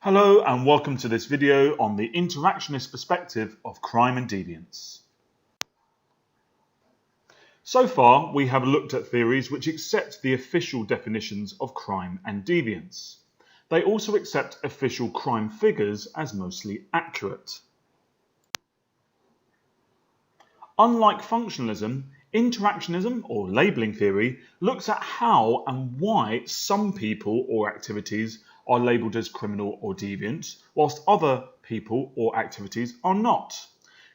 Hello and welcome to this video on the interactionist perspective of crime and deviance. So far, we have looked at theories which accept the official definitions of crime and deviance. They also accept official crime figures as mostly accurate. Unlike functionalism, interactionism or labelling theory looks at how and why some people or activities are labelled as criminal or deviant, whilst other people or activities are not.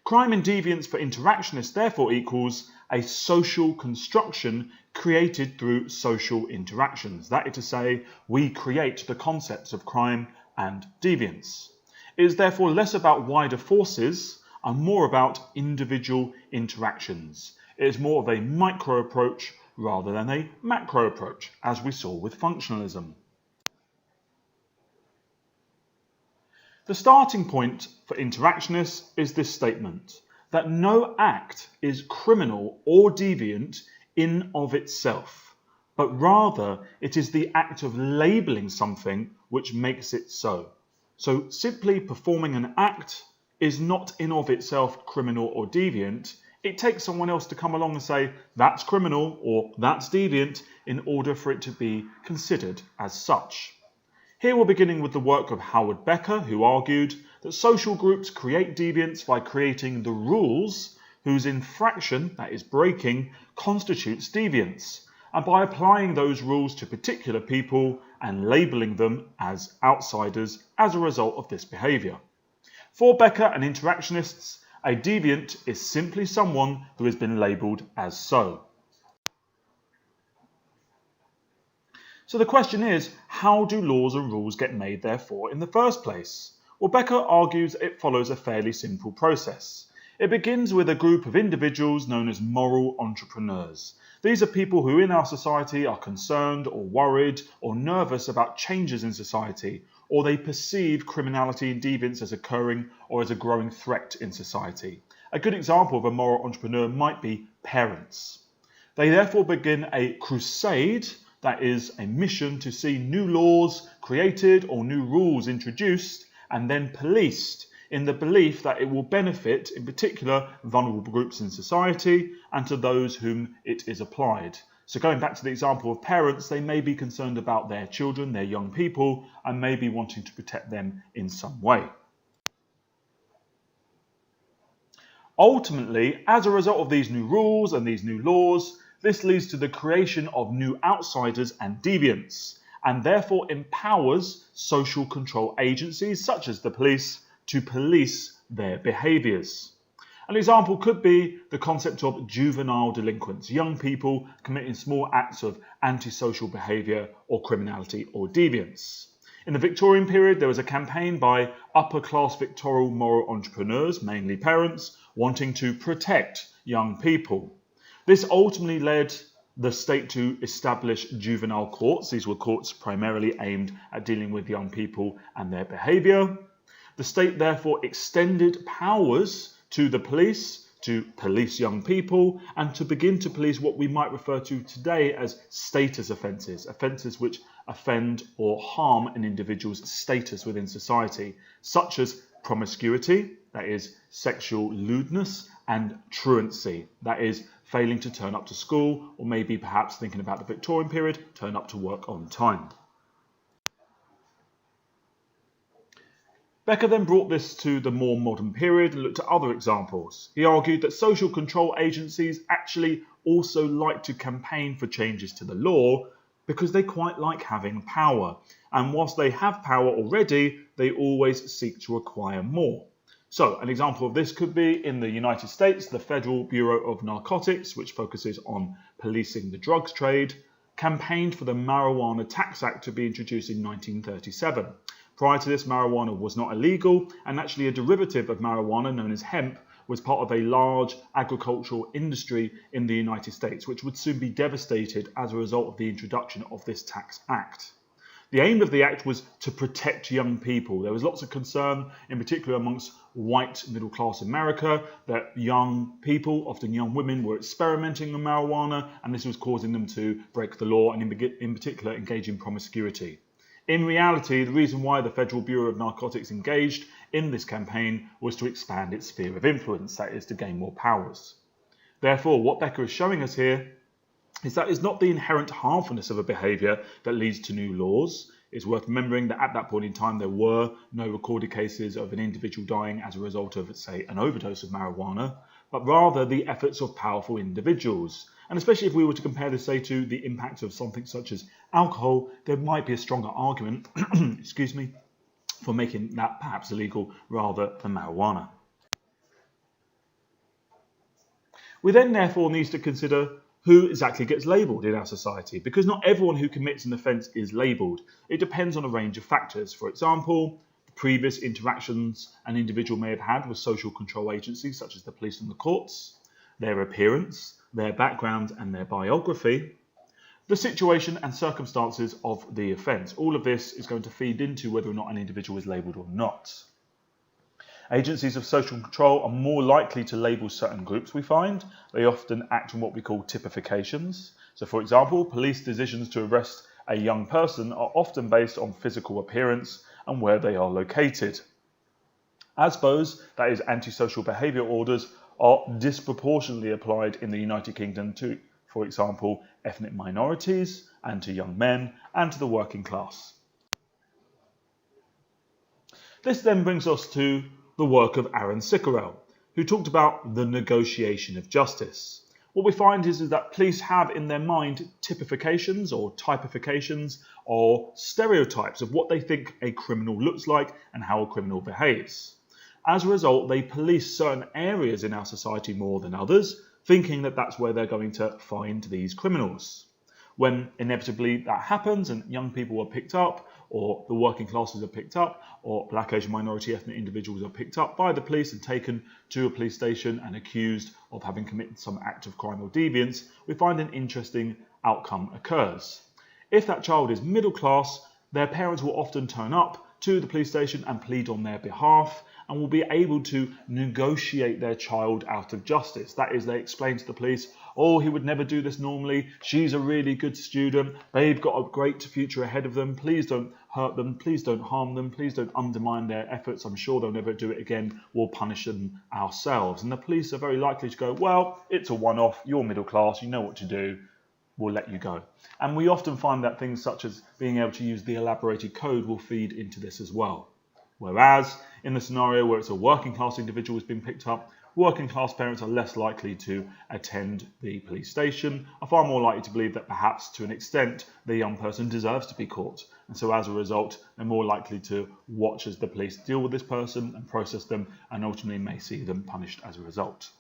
Crime and deviance for interactionists therefore equals a social construction created through social interactions. That is to say, we create the concepts of crime and deviance. It is therefore less about wider forces and more about individual interactions. It is more of a micro approach rather than a macro approach, as we saw with functionalism. The starting point for interactionists is this statement, that no act is criminal or deviant in of itself, but rather it is the act of labelling something which makes it so. So simply performing an act is not in of itself criminal or deviant. It takes someone else to come along and say that's criminal or that's deviant in order for it to be considered as such. Here we're beginning with the work of Howard Becker, who argued that social groups create deviance by creating the rules whose infraction, that is breaking, constitutes deviance, and by applying those rules to particular people and labelling them as outsiders as a result of this behaviour. For Becker and interactionists, a deviant is simply someone who has been labelled as so. So the question is, how do laws and rules get made therefore in the first place? Well, Becker argues it follows a fairly simple process. It begins with a group of individuals known as moral entrepreneurs. These are people who in our society are concerned or worried or nervous about changes in society, or they perceive criminality and deviance as occurring or as a growing threat in society. A good example of a moral entrepreneur might be parents. They therefore begin a crusade, that is a mission to see new laws created or new rules introduced and then policed in the belief that it will benefit, in particular, vulnerable groups in society and to those whom it is applied. So going back to the example of parents, they may be concerned about their children, their young people, and may be wanting to protect them in some way. Ultimately, as a result of these new rules and these new laws, this leads to the creation of new outsiders and deviants, and therefore empowers social control agencies such as the police to police their behaviours. An example could be the concept of juvenile delinquents, young people committing small acts of antisocial behaviour or criminality or deviance. In the Victorian period, there was a campaign by upper-class Victorian moral entrepreneurs, mainly parents, wanting to protect young people. This ultimately led the state to establish juvenile courts. These were courts primarily aimed at dealing with young people and their behaviour. The state therefore extended powers to the police to police young people and to begin to police what we might refer to today as status offences, offences which offend or harm an individual's status within society, such as promiscuity, that is sexual lewdness, and truancy, that is failing to turn up to school, or maybe perhaps thinking about the Victorian period, turn up to work on time. Becker then brought this to the more modern period and looked at other examples. He argued that social control agencies actually also like to campaign for changes to the law because they quite like having power. And whilst they have power already, they always seek to acquire more. So an example of this could be in the United States, the Federal Bureau of Narcotics, which focuses on policing the drugs trade, campaigned for the Marijuana Tax Act to be introduced in 1937. Prior to this, marijuana was not illegal, and actually a derivative of marijuana known as hemp was part of a large agricultural industry in the United States, which would soon be devastated as a result of the introduction of this tax act. The aim of the act was to protect young people. There was lots of concern, in particular amongst white middle-class America, that young people, often young women, were experimenting with marijuana, and this was causing them to break the law and in particular engage in promiscuity. In reality, the reason why the Federal Bureau of Narcotics engaged in this campaign was to expand its sphere of influence, that is, to gain more powers. Therefore, what Becker is showing us here is that it's not the inherent harmfulness of a behaviour that leads to new laws. It's worth remembering that at that point in time there were no recorded cases of an individual dying as a result of, say, an overdose of marijuana, but rather the efforts of powerful individuals. And especially if we were to compare this, say, to the impact of something such as alcohol, there might be a stronger argument excuse me, for making that perhaps illegal rather than marijuana. We then therefore need to consider who exactly gets labelled in our society, because not everyone who commits an offence is labelled. It depends on a range of factors. For example, the previous interactions an individual may have had with social control agencies such as the police and the courts, their appearance, their background and their biography, the situation and circumstances of the offence. All of this is going to feed into whether or not an individual is labelled or not. Agencies of social control are more likely to label certain groups, we find. They often act on what we call typifications. So, for example, police decisions to arrest a young person are often based on physical appearance and where they are located. ASBOs, that is antisocial behaviour orders, are disproportionately applied in the United Kingdom to, for example, ethnic minorities and to young men and to the working class. This then brings us to the work of Aaron Sickerell, who talked about the negotiation of justice. What we find is that police have in their mind typifications or typifications or stereotypes of what they think a criminal looks like and how a criminal behaves. As a result, they police certain areas in our society more than others, thinking that that's where they're going to find these criminals. When inevitably that happens and young people are picked up, or the working classes are picked up, or black, Asian, minority ethnic individuals are picked up by the police and taken to a police station and accused of having committed some act of crime or deviance, we find an interesting outcome occurs. If that child is middle class, their parents will often turn up to the police station and plead on their behalf and will be able to negotiate their child out of justice. That is, they explain to the police, oh, he would never do this normally, she's a really good student, they've got a great future ahead of them, please don't hurt them, please don't harm them, please don't undermine their efforts, I'm sure they'll never do it again, we'll punish them ourselves. And the police are very likely to go, well, it's a one-off, you're middle class, you know what to do, we'll let you go. And we often find that things such as being able to use the elaborated code will feed into this as well. Whereas in the scenario where it's a working class individual who's been picked up, working class parents are less likely to attend the police station, are far more likely to believe that perhaps to an extent the young person deserves to be caught. And so as a result, they're more likely to watch as the police deal with this person and process them and ultimately may see them punished as a result.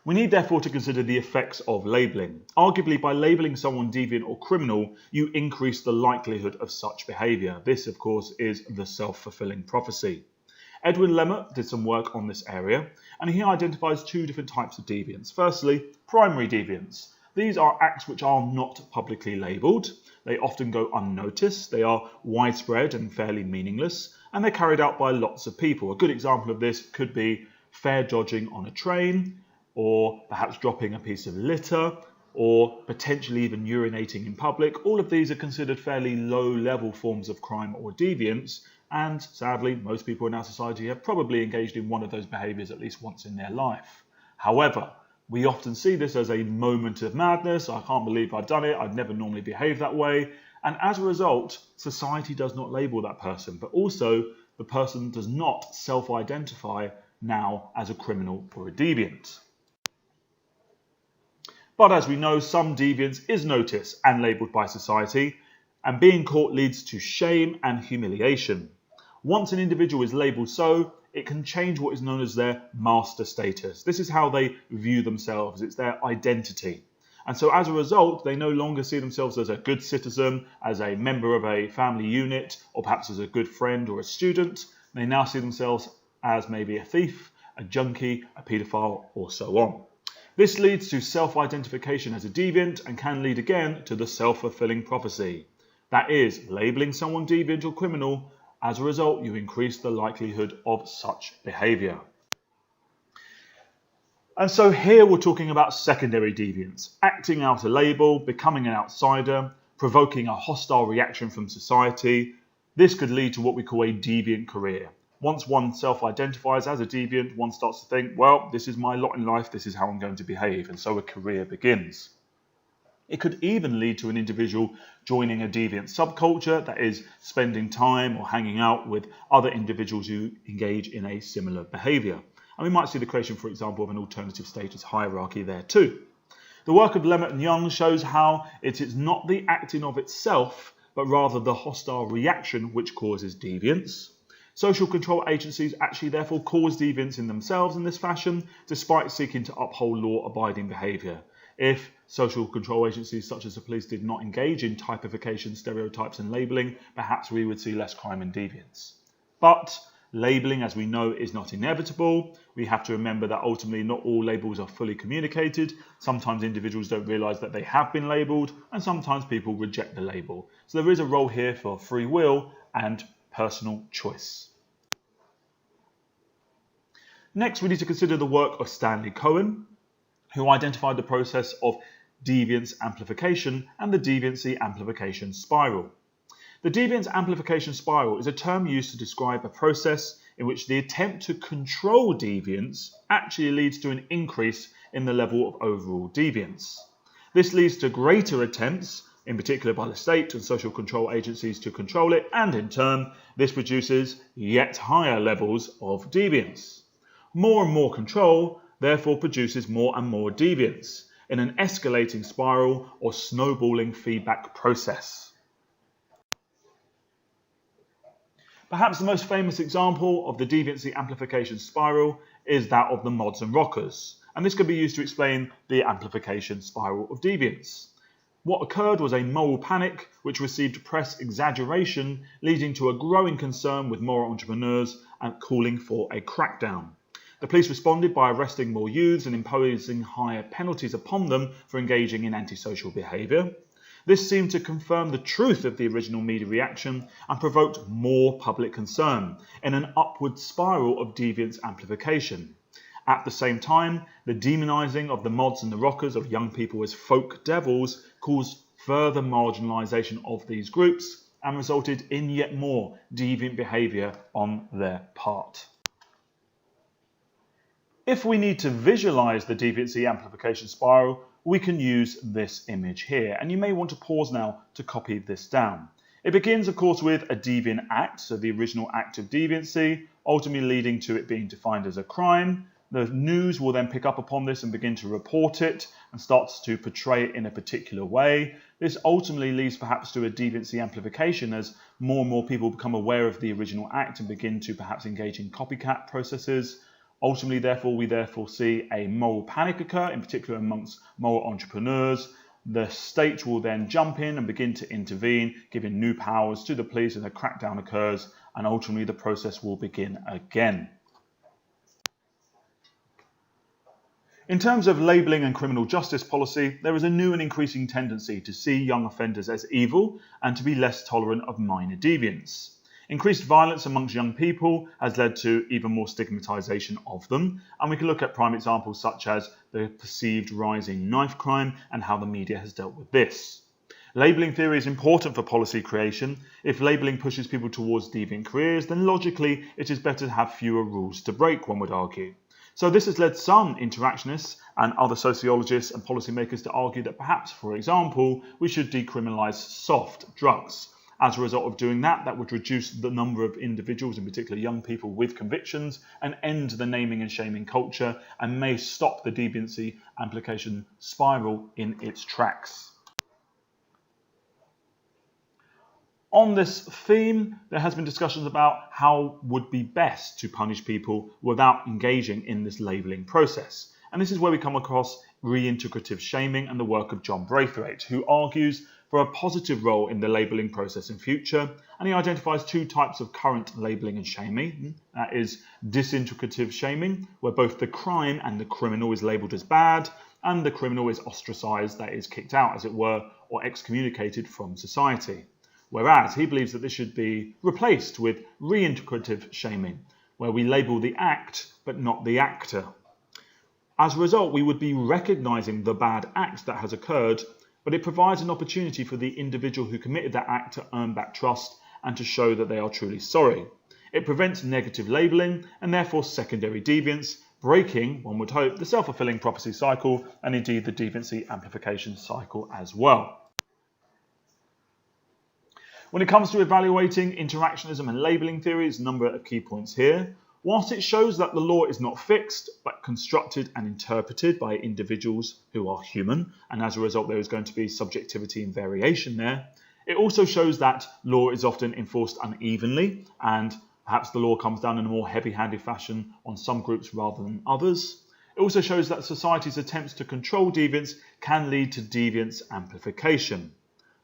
We need therefore to consider the effects of labelling. Arguably, by labelling someone deviant or criminal, you increase the likelihood of such behaviour. This, of course, is the self-fulfilling prophecy. Edwin Lemmer did some work on this area, and he identifies two different types of deviance. Firstly, primary deviance. These are acts which are not publicly labelled. They often go unnoticed. They are widespread and fairly meaningless, and they're carried out by lots of people. A good example of this could be fare dodging on a train, or perhaps dropping a piece of litter, or potentially even urinating in public. All of these are considered fairly low-level forms of crime or deviance, and sadly, most people in our society have probably engaged in one of those behaviours at least once in their life. However, we often see this as a moment of madness. I can't believe I've done it, I'd never normally behave that way, and as a result, society does not label that person, but also the person does not self-identify now as a criminal or a deviant. But as we know, some deviance is noticed and labelled by society, and being caught leads to shame and humiliation. Once an individual is labelled so, it can change what is known as their master status. This is how they view themselves, it's their identity. And so as a result, they no longer see themselves as a good citizen, as a member of a family unit, or perhaps as a good friend or a student. They now see themselves as maybe a thief, a junkie, a paedophile, or so on. This leads to self-identification as a deviant and can lead again to the self-fulfilling prophecy. That is, labelling someone deviant or criminal, as a result you increase the likelihood of such behaviour. And so here we're talking about secondary deviance, acting out a label, becoming an outsider. provoking a hostile reaction from society. This could lead to what we call a deviant career. Once one self-identifies as a deviant, one starts to think, well, this is my lot in life, this is how I'm going to behave, and so a career begins. It could even lead to an individual joining a deviant subculture, that is, spending time or hanging out with other individuals who engage in a similar behaviour. And we might see the creation, for example, of an alternative status hierarchy there too. The work of Lemmert and Young shows how it is not the act in of itself, but rather the hostile reaction which causes deviance. Social control agencies actually therefore cause deviance in themselves in this fashion, despite seeking to uphold law-abiding behaviour. If social control agencies such as the police did not engage in typification, stereotypes and labelling, perhaps we would see less crime and deviance. But labelling, as we know, is not inevitable. We have to remember that ultimately not all labels are fully communicated. Sometimes individuals don't realise that they have been labelled, and sometimes people reject the label. So there is a role here for free will and personal choice. Next, we need to consider the work of Stanley Cohen, who identified the process of deviance amplification and the deviancy amplification spiral. The deviance amplification spiral is a term used to describe a process in which the attempt to control deviance actually leads to an increase in the level of overall deviance. This leads to greater attempts, in particular by the state and social control agencies, to control it, and in turn, this produces yet higher levels of deviance. More and more control therefore produces more and more deviance in an escalating spiral or snowballing feedback process. Perhaps the most famous example of the deviancy amplification spiral is that of the mods and rockers, and this can be used to explain the amplification spiral of deviance. What occurred was a moral panic which received press exaggeration, leading to a growing concern with moral entrepreneurs and calling for a crackdown. The police responded by arresting more youths and imposing higher penalties upon them for engaging in antisocial behaviour. This seemed to confirm the truth of the original media reaction and provoked more public concern in an upward spiral of deviance amplification. At the same time, the demonising of the mods and the rockers of young people as folk devils caused further marginalisation of these groups and resulted in yet more deviant behaviour on their part. If we need to visualize the deviancy amplification spiral, we can use this image here, and you may want to pause now to copy this down. It begins, of course, with a deviant act, so the original act of deviancy, ultimately leading to it being defined as a crime. The news will then pick up upon this and begin to report it and starts to portray it in a particular way. This ultimately leads perhaps to a deviancy amplification as more and more people become aware of the original act and begin to perhaps engage in copycat processes. Ultimately, we therefore see a moral panic occur, in particular amongst moral entrepreneurs. The state will then jump in and begin to intervene, giving new powers to the police, and a crackdown occurs, and ultimately the process will begin again. In terms of labelling and criminal justice policy, there is a new and increasing tendency to see young offenders as evil and to be less tolerant of minor deviance. Increased violence amongst young people has led to even more stigmatisation of them, and we can look at prime examples such as the perceived rising knife crime and how the media has dealt with this. Labelling theory is important for policy creation. If labelling pushes people towards deviant careers, then logically it is better to have fewer rules to break, one would argue. So this has led some interactionists and other sociologists and policymakers to argue that perhaps, for example, we should decriminalise soft drugs. As a result of doing that, that would reduce the number of individuals, in particular young people with convictions, and end the naming and shaming culture, and may stop the deviancy amplification spiral in its tracks. On this theme, there has been discussions about how would be best to punish people without engaging in this labelling process. And this is where we come across reintegrative shaming and the work of John Braithwaite, who argues for a positive role in the labelling process in future, and he identifies two types of current labelling and shaming. That is disintegrative shaming, where both the crime and the criminal is labelled as bad, and the criminal is ostracised, that is kicked out, as it were, or excommunicated from society. Whereas he believes that this should be replaced with reintegrative shaming, where we label the act but not the actor. As a result, we would be recognising the bad act that has occurred but it provides an opportunity for the individual who committed that act to earn back trust and to show that they are truly sorry. It prevents negative labelling and therefore secondary deviance, breaking, one would hope, the self-fulfilling prophecy cycle and indeed the deviancy amplification cycle as well. When it comes to evaluating interactionism and labelling theories, a number of key points here. Whilst it shows that the law is not fixed, but constructed and interpreted by individuals who are human, and as a result there is going to be subjectivity and variation there, it also shows that law is often enforced unevenly, and perhaps the law comes down in a more heavy-handed fashion on some groups rather than others. It also shows that society's attempts to control deviance can lead to deviance amplification.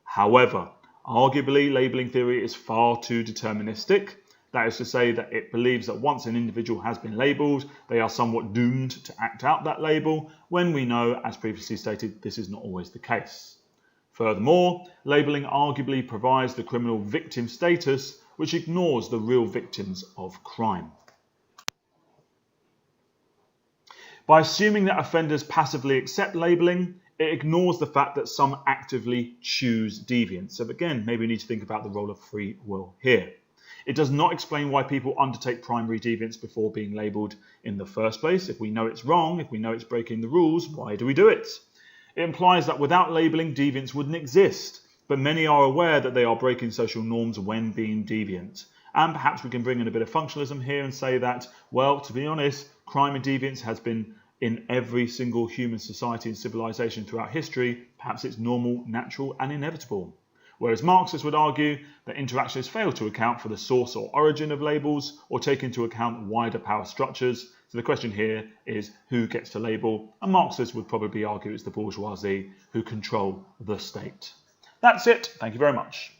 However, arguably, labelling theory is far too deterministic. That is to say that it believes that once an individual has been labelled, they are somewhat doomed to act out that label, when we know, as previously stated, this is not always the case. Furthermore, labelling arguably provides the criminal victim status, which ignores the real victims of crime. By assuming that offenders passively accept labelling, it ignores the fact that some actively choose deviance. So again, maybe we need to think about the role of free will here. It does not explain why people undertake primary deviance before being labelled in the first place. If we know it's wrong, if we know it's breaking the rules, why do we do it? It implies that without labelling, deviance wouldn't exist, but many are aware that they are breaking social norms when being deviant. And perhaps we can bring in a bit of functionalism here and say that, well, to be honest, crime and deviance has been in every single human society and civilization throughout history. Perhaps it's normal, natural, and inevitable. Whereas Marxists would argue that interactionists fail to account for the source or origin of labels or take into account wider power structures. So the question here is who gets to label, and Marxists would probably argue it's the bourgeoisie who control the state. That's it. Thank you very much.